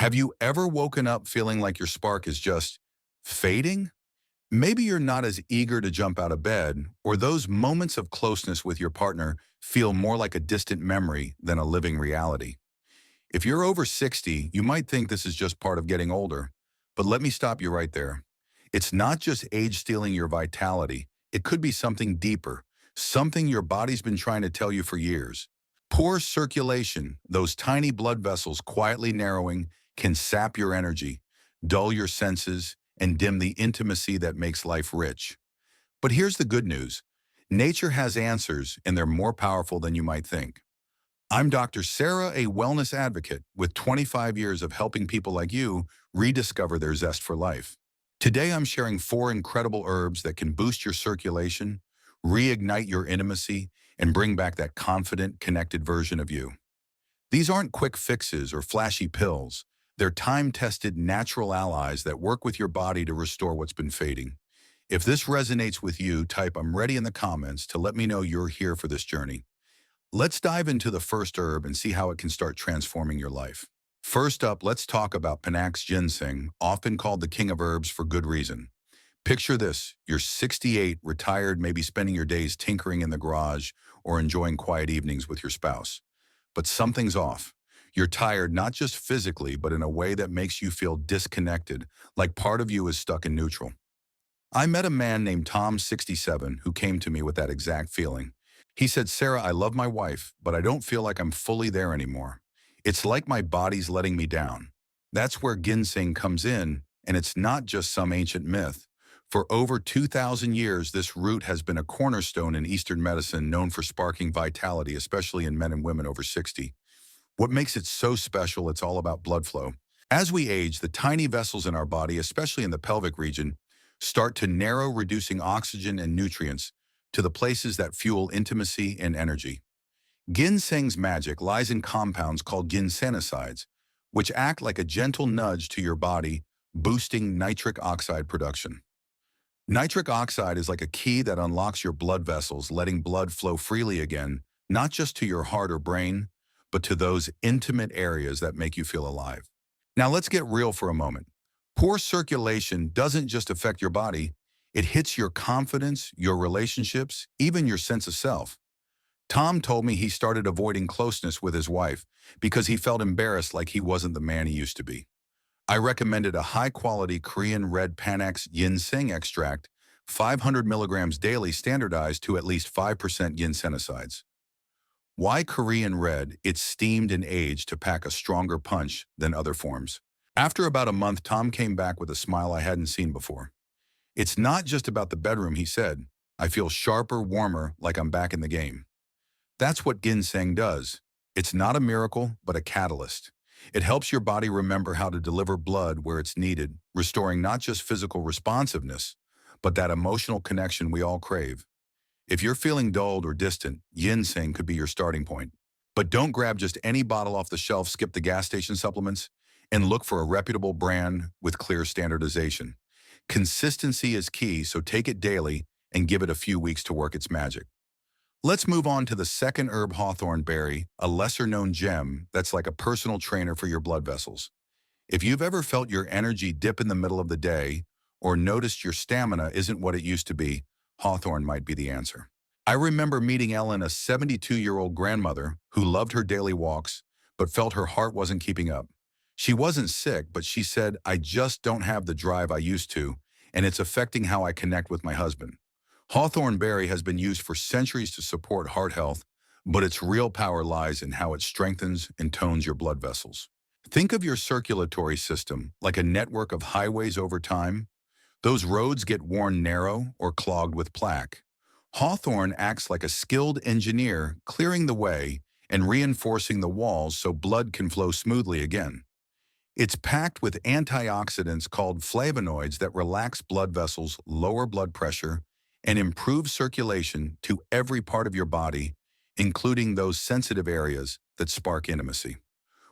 Have you ever woken up feeling like your spark is just fading? Maybe you're not as eager to jump out of bed, or those moments of closeness with your partner feel more like a distant memory than a living reality. If you're over 60, you might think this is just part of getting older, but let me stop you right there. It's not just age stealing your vitality. It could be something deeper, something your body's been trying to tell you for years. Poor circulation, those tiny blood vessels quietly narrowing, can sap your energy, dull your senses, and dim the intimacy that makes life rich. But here's the good news. Nature has answers, and they're more powerful than you might think. I'm Dr. Sarah, a wellness advocate with 25 years of helping people like you rediscover their zest for life. Today, I'm sharing 4 incredible herbs that can boost your circulation, reignite your intimacy, and bring back that confident, connected version of you. These aren't quick fixes or flashy pills. They're time-tested natural allies that work with your body to restore what's been fading. If this resonates with you, type "I'm ready" in the comments to let me know you're here for this journey. Let's dive into the first herb and see how it can start transforming your life. First up, let's talk about Panax ginseng, often called the king of herbs for good reason. Picture this, you're 68, retired, maybe spending your days tinkering in the garage or enjoying quiet evenings with your spouse. But something's off. You're tired not just physically, but in a way that makes you feel disconnected, like part of you is stuck in neutral. I met a man named Tom, 67, who came to me with that exact feeling. He said, "Sarah, I love my wife, but I don't feel like I'm fully there anymore. It's like my body's letting me down." That's where ginseng comes in, and it's not just some ancient myth. For over 2,000 years, this root has been a cornerstone in Eastern medicine, known for sparking vitality, especially in men and women over 60. What makes it so special, it's all about blood flow. As we age, the tiny vessels in our body, especially in the pelvic region, start to narrow, reducing oxygen and nutrients to the places that fuel intimacy and energy. Ginseng's magic lies in compounds called ginsenosides, which act like a gentle nudge to your body, boosting nitric oxide production. Nitric oxide is like a key that unlocks your blood vessels, letting blood flow freely again, not just to your heart or brain, but to those intimate areas that make you feel alive. Now let's get real for a moment. Poor circulation doesn't just affect your body, it hits your confidence, your relationships, even your sense of self. Tom told me he started avoiding closeness with his wife because he felt embarrassed, like he wasn't the man he used to be. I recommended a high-quality Korean red Panax ginseng extract, 500 milligrams daily, standardized to at least 5% ginsenosides. Why Korean red? It's steamed and aged to pack a stronger punch than other forms. After about a month, Tom came back with a smile I hadn't seen before. "It's not just about the bedroom," he said. "I feel sharper, warmer, like I'm back in the game." That's what ginseng does. It's not a miracle, but a catalyst. It helps your body remember how to deliver blood where it's needed, restoring not just physical responsiveness, but that emotional connection we all crave. If you're feeling dulled or distant, ginseng could be your starting point. But don't grab just any bottle off the shelf, skip the gas station supplements, and look for a reputable brand with clear standardization. Consistency is key, so take it daily and give it a few weeks to work its magic. Let's move on to the second herb, hawthorn berry, a lesser-known gem that's like a personal trainer for your blood vessels. If you've ever felt your energy dip in the middle of the day or noticed your stamina isn't what it used to be, hawthorn might be the answer. I remember meeting Ellen, a 72-year-old grandmother who loved her daily walks but felt her heart wasn't keeping up. She wasn't sick, but she said, "I just don't have the drive I used to, and it's affecting how I connect with my husband." Hawthorn berry has been used for centuries to support heart health, but its real power lies in how it strengthens and tones your blood vessels. Think of your circulatory system like a network of highways over time. Those roads get worn narrow or clogged with plaque. Hawthorn acts like a skilled engineer, clearing the way and reinforcing the walls so blood can flow smoothly again. It's packed with antioxidants called flavonoids that relax blood vessels, lower blood pressure, and improve circulation to every part of your body, including those sensitive areas that spark intimacy.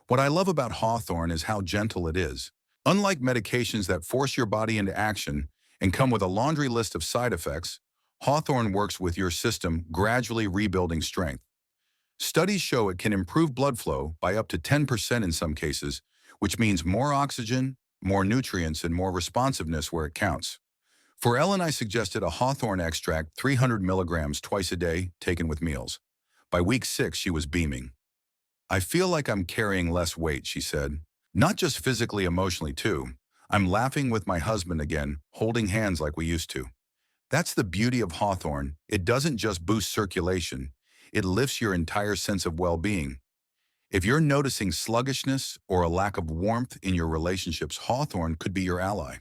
What I love about hawthorn is how gentle it is. Unlike medications that force your body into action and come with a laundry list of side effects, hawthorn works with your system, gradually rebuilding strength. Studies show it can improve blood flow by up to 10% in some cases, which means more oxygen, more nutrients, and more responsiveness where it counts. For Ellen, I suggested a hawthorn extract, 300 milligrams twice a day, taken with meals. By week 6, she was beaming. I feel like I'm carrying less weight, she said. Not just physically, emotionally too. I'm laughing with my husband again, holding hands like we used to. That's the beauty of hawthorn. It doesn't just boost circulation. It lifts your entire sense of well-being. If you're noticing sluggishness or a lack of warmth in your relationships, hawthorn could be your ally.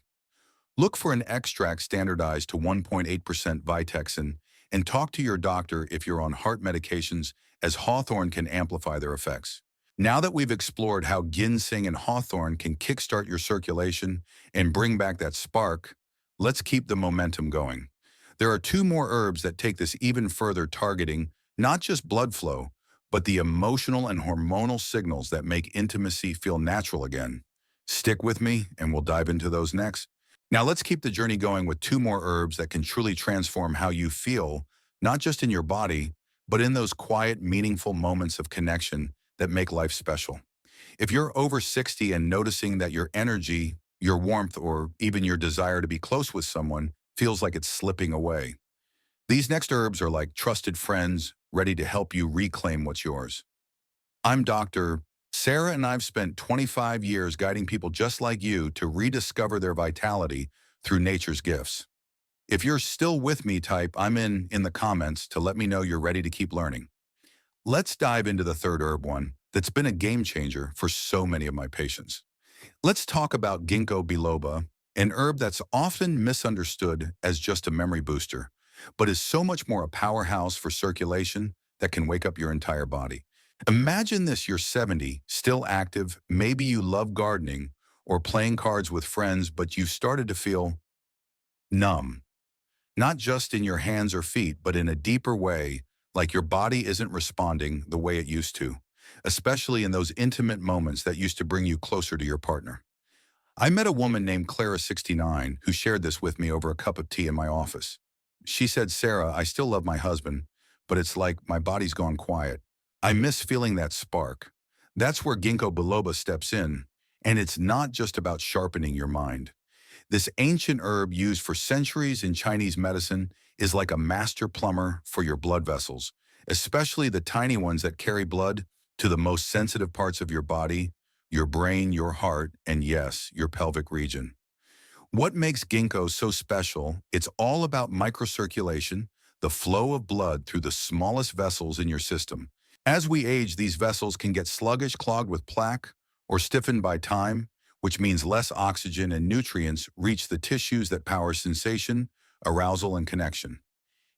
Look for an extract standardized to 1.8% Vitexin and talk to your doctor if you're on heart medications, as hawthorn can amplify their effects. Now that we've explored how ginseng and hawthorn can kickstart your circulation and bring back that spark, let's keep the momentum going. There are 2 more herbs that take this even further, targeting not just blood flow, but the emotional and hormonal signals that make intimacy feel natural again. Stick with me and we'll dive into those next. Now let's keep the journey going with 2 more herbs that can truly transform how you feel, not just in your body, but in those quiet, meaningful moments of connection that make life special. If you're over 60 and noticing that your energy, your warmth, or even your desire to be close with someone feels like it's slipping away, these next herbs are like trusted friends ready to help you reclaim what's yours. I'm Dr. Sarah, and I've spent 25 years guiding people just like you to rediscover their vitality through nature's gifts. If you're still with me, type "I'm in the comments to let me know you're ready to keep learning. Let's dive into the third herb, one that's been a game changer for so many of my patients. Let's talk about ginkgo biloba, an herb that's often misunderstood as just a memory booster, but is so much more a powerhouse for circulation that can wake up your entire body. Imagine this: you're 70, still active, maybe you love gardening or playing cards with friends, but you've started to feel numb. Not just in your hands or feet, but in a deeper way, like your body isn't responding the way it used to, especially in those intimate moments that used to bring you closer to your partner. I met a woman named Clara, 69, who shared this with me over a cup of tea in my office. She said, "Sarah, I still love my husband, but it's like my body's gone quiet. I miss feeling that spark." That's where ginkgo biloba steps in, and it's not just about sharpening your mind. This ancient herb used for centuries in Chinese medicine is like a master plumber for your blood vessels, especially the tiny ones that carry blood to the most sensitive parts of your body, your brain, your heart, and yes, your pelvic region. What makes ginkgo so special? It's all about microcirculation, the flow of blood through the smallest vessels in your system. As we age, these vessels can get sluggish, clogged with plaque, or stiffened by time, which means less oxygen and nutrients reach the tissues that power sensation, arousal, and connection.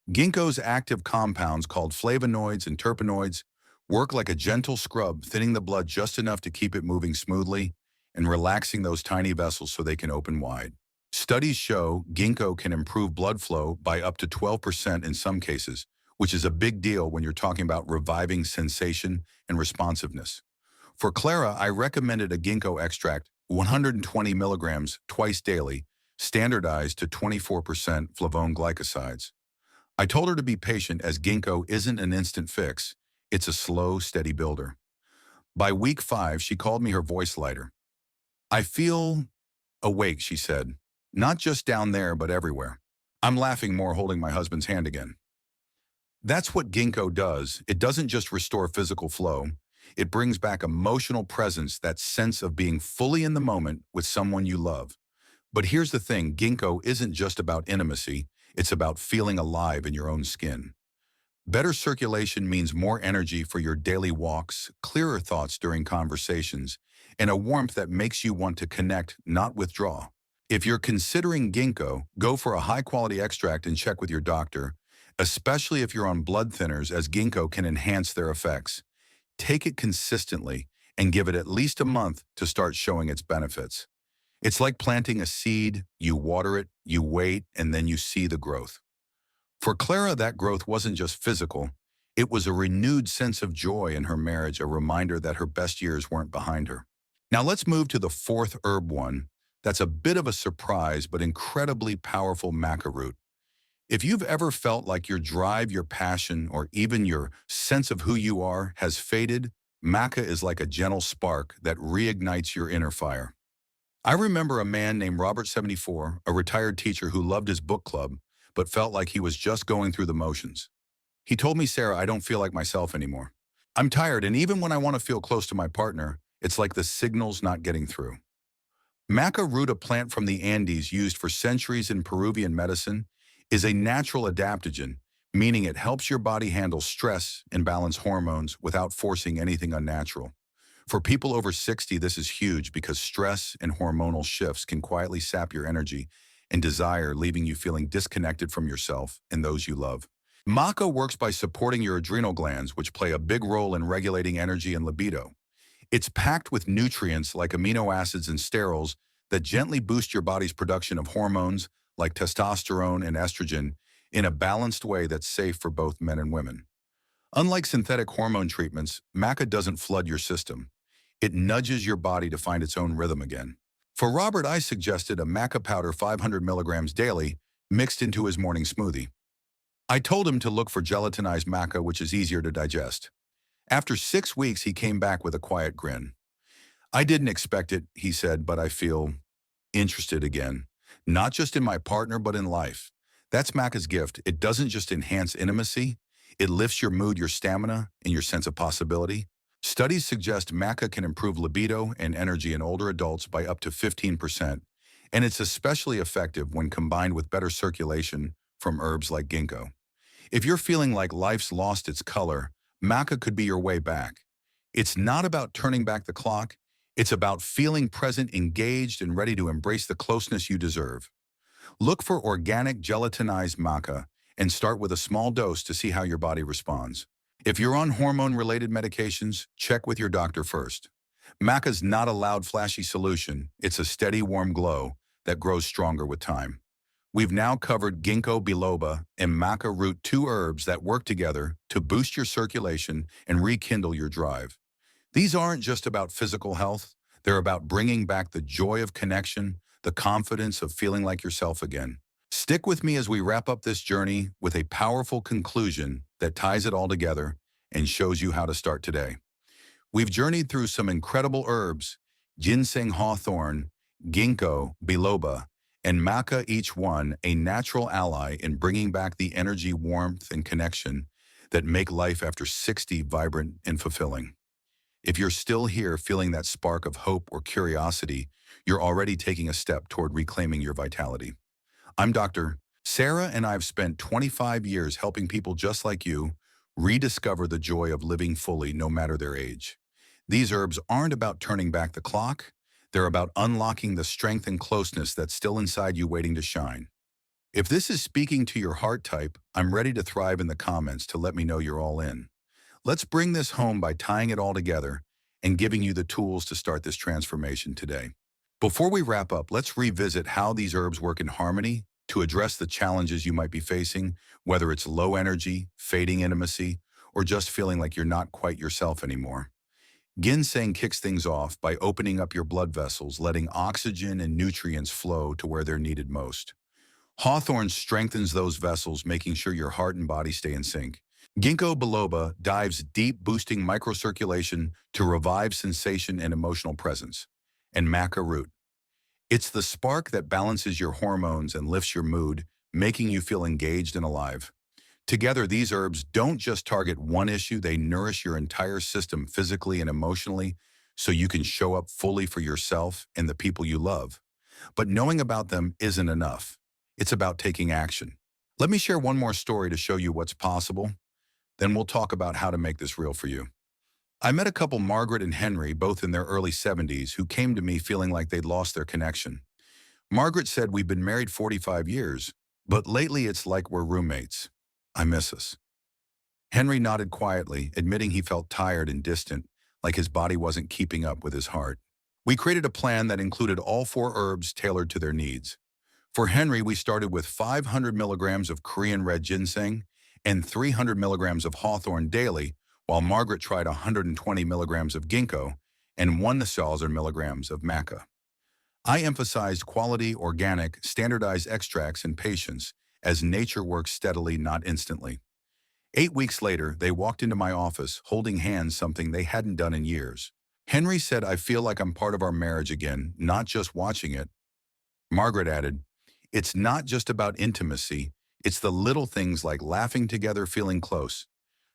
Ginkgo's active compounds, called flavonoids and terpenoids, work like a gentle scrub, thinning the blood just enough to keep it moving smoothly and relaxing those tiny vessels so they can open wide. Studies show ginkgo can improve blood flow by up to 12% in some cases, which is a big deal when you're talking about reviving sensation and responsiveness. For Clara, I recommended a ginkgo extract, 120 milligrams twice daily, standardized to 24% flavone glycosides. I told her to be patient, as ginkgo isn't an instant fix. It's a slow, steady builder. By week 5, she called me, her voice lighter. "I feel awake," she said. "Not just down there, but everywhere." I'm laughing more, holding my husband's hand again. That's what ginkgo does. It doesn't just restore physical flow. It brings back emotional presence, that sense of being fully in the moment with someone you love. But here's the thing: ginkgo isn't just about intimacy. It's about feeling alive in your own skin. Better circulation means more energy for your daily walks, clearer thoughts during conversations, and a warmth that makes you want to connect, not withdraw. If you're considering ginkgo, go for a high-quality extract and check with your doctor, especially if you're on blood thinners, as ginkgo can enhance their effects. Take it consistently and give it at least a month to start showing its benefits. It's like planting a seed: you water it, you wait, and then you see the growth. For Clara, that growth wasn't just physical. It was a renewed sense of joy in her marriage, a reminder that her best years weren't behind her. Now let's move to the fourth herb, one that's a bit of a surprise but incredibly powerful: maca root. If you've ever felt like your drive, your passion, or even your sense of who you are has faded, maca is like a gentle spark that reignites your inner fire. I remember a man named Robert 74, a retired teacher who loved his book club, but felt like he was just going through the motions. He told me, Sarah, I don't feel like myself anymore. I'm tired, and even when I want to feel close to my partner, it's like the signal's not getting through. Maca root, a plant from the Andes used for centuries in Peruvian medicine, is a natural adaptogen, meaning it helps your body handle stress and balance hormones without forcing anything unnatural. For people over 60, this is huge because stress and hormonal shifts can quietly sap your energy and desire, leaving you feeling disconnected from yourself and those you love. Maca works by supporting your adrenal glands, which play a big role in regulating energy and libido. It's packed with nutrients like amino acids and sterols that gently boost your body's production of hormones like testosterone and estrogen in a balanced way that's safe for both men and women. Unlike synthetic hormone treatments, maca doesn't flood your system. It nudges your body to find its own rhythm again. For Robert, I suggested a maca powder 500 milligrams daily mixed into his morning smoothie. I told him to look for gelatinized maca, which is easier to digest. After 6 weeks, he came back with a quiet grin. I didn't expect it, he said, but I feel interested again. Not just in my partner, but in life. That's maca's gift. It doesn't just enhance intimacy, it lifts your mood, your stamina, and your sense of possibility. Studies suggest maca can improve libido and energy in older adults by up to 15%, and it's especially effective when combined with better circulation from herbs like ginkgo. If you're feeling like life's lost its color, maca could be your way back. It's not about turning back the clock, it's about feeling present, engaged, and ready to embrace the closeness you deserve. Look for organic gelatinized maca and start with a small dose to see how your body responds. If you're on hormone-related medications, check with your doctor first. Maca's not a loud, flashy solution. It's a steady, warm glow that grows stronger with time. We've now covered ginkgo biloba and maca root, two herbs that work together to boost your circulation and rekindle your drive. These aren't just about physical health. They're about bringing back the joy of connection, the confidence of feeling like yourself again. Stick with me as we wrap up this journey with a powerful conclusion that ties it all together and shows you how to start today. We've journeyed through some incredible herbs: ginseng, hawthorn, ginkgo, biloba, and maca, each one a natural ally in bringing back the energy, warmth, and connection that make life after 60 vibrant and fulfilling. If you're still here feeling that spark of hope or curiosity, you're already taking a step toward reclaiming your vitality. I'm Dr. Sarah, and I've spent 25 years helping people just like you rediscover the joy of living fully no matter their age. These herbs aren't about turning back the clock. They're about unlocking the strength and closeness that's still inside you waiting to shine. If this is speaking to your heart type, I'm ready to thrive in the comments to let me know you're all in. Let's bring this home by tying it all together and giving you the tools to start this transformation today. Before we wrap up, let's revisit how these herbs work in harmony to address the challenges you might be facing, whether it's low energy, fading intimacy, or just feeling like you're not quite yourself anymore. Ginseng kicks things off by opening up your blood vessels, letting oxygen and nutrients flow to where they're needed most. Hawthorn strengthens those vessels, making sure your heart and body stay in sync. Ginkgo biloba dives deep, boosting microcirculation to revive sensation and emotional presence. And maca root, it's the spark that balances your hormones and lifts your mood, making you feel engaged and alive. Together, these herbs don't just target one issue, they nourish your entire system physically and emotionally so you can show up fully for yourself and the people you love. But knowing about them isn't enough. It's about taking action. Let me share one more story to show you what's possible. Then we'll talk about how to make this real for you. I met a couple, Margaret and Henry, both in their early 70s, who came to me feeling like they'd lost their connection. Margaret said, "We've been married 45 years, but lately it's like we're roommates. I miss us." Henry nodded quietly, admitting he felt tired and distant, like his body wasn't keeping up with his heart. We created a plan that included all four herbs tailored to their needs. For Henry, we started with 500 milligrams of Korean red ginseng and 300 milligrams of hawthorn daily, while Margaret tried 120 milligrams of ginkgo and 1,000 milligrams of maca. I emphasized quality, organic, standardized extracts and patience, as nature works steadily, not instantly. 8 weeks later, they walked into my office, holding hands, something they hadn't done in years. Henry said, "I feel like I'm part of our marriage again, not just watching it." Margaret added, "It's not just about intimacy, it's the little things like laughing together, feeling close."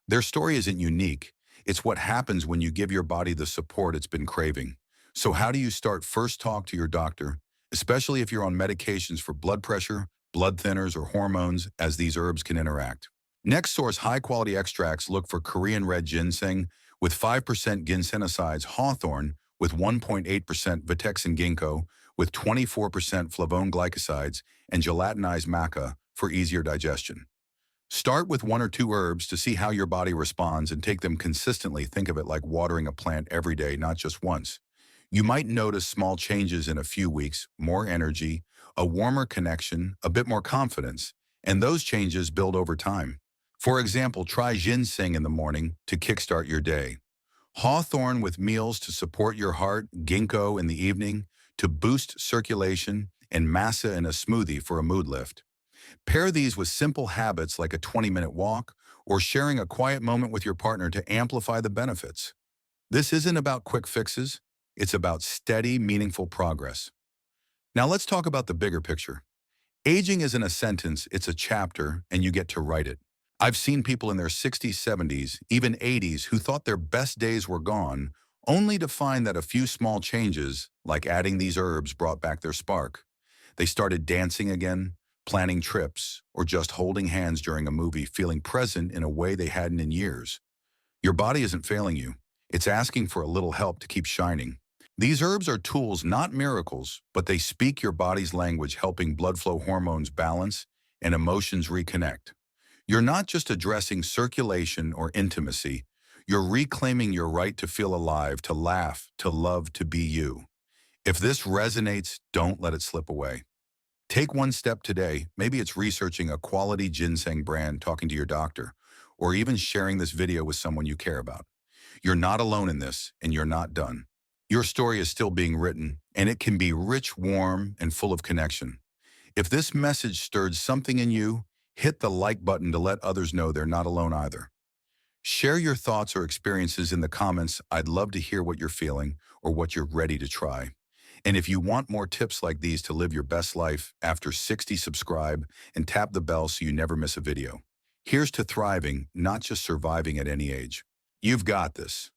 Their story isn't unique. It's what happens when you give your body the support it's been craving. So how do you start? First, talk to your doctor, especially if you're on medications for blood pressure, blood thinners, or hormones, as these herbs can interact. Next, source high-quality extracts. Look for Korean red ginseng with 5% ginsenosides, hawthorn with 1.8% vitex, ginkgo with 24% flavone glycosides, and gelatinized maca for easier digestion. Start with one or two herbs to see how your body responds and take them consistently. Think of it like watering a plant every day, not just once. You might notice small changes in a few weeks, more energy, a warmer connection, a bit more confidence, and those changes build over time. For example, try ginseng in the morning to kickstart your day. Hawthorn with meals to support your heart, ginkgo in the evening to boost circulation, and maca in a smoothie for a mood lift. Pair these with simple habits like a 20-minute walk or sharing a quiet moment with your partner to amplify the benefits. This isn't about quick fixes, it's about steady, meaningful progress. Now let's talk about the bigger picture. Aging isn't a sentence, it's a chapter, and you get to write it. I've seen people in their 60s, 70s, even 80s who thought their best days were gone, only to find that a few small changes, like adding these herbs, brought back their spark. They started dancing again, planning trips, or just holding hands during a movie, feeling present in a way they hadn't in years. Your body isn't failing you. It's asking for a little help to keep shining. These herbs are tools, not miracles, but they speak your body's language, helping blood flow, hormones balance, and emotions reconnect. You're not just addressing circulation or intimacy. You're reclaiming your right to feel alive, to laugh, to love, to be you. If this resonates, don't let it slip away. Take one step today. Maybe it's researching a quality ginseng brand, talking to your doctor, or even sharing this video with someone you care about. You're not alone in this, and you're not done. Your story is still being written, and it can be rich, warm, and full of connection. If this message stirred something in you, hit the like button to let others know they're not alone either. Share your thoughts or experiences in the comments. I'd love to hear what you're feeling or what you're ready to try. And if you want more tips like these to live your best life after 60, subscribe and tap the bell so you never miss a video. Here's to thriving, not just surviving at any age. You've got this.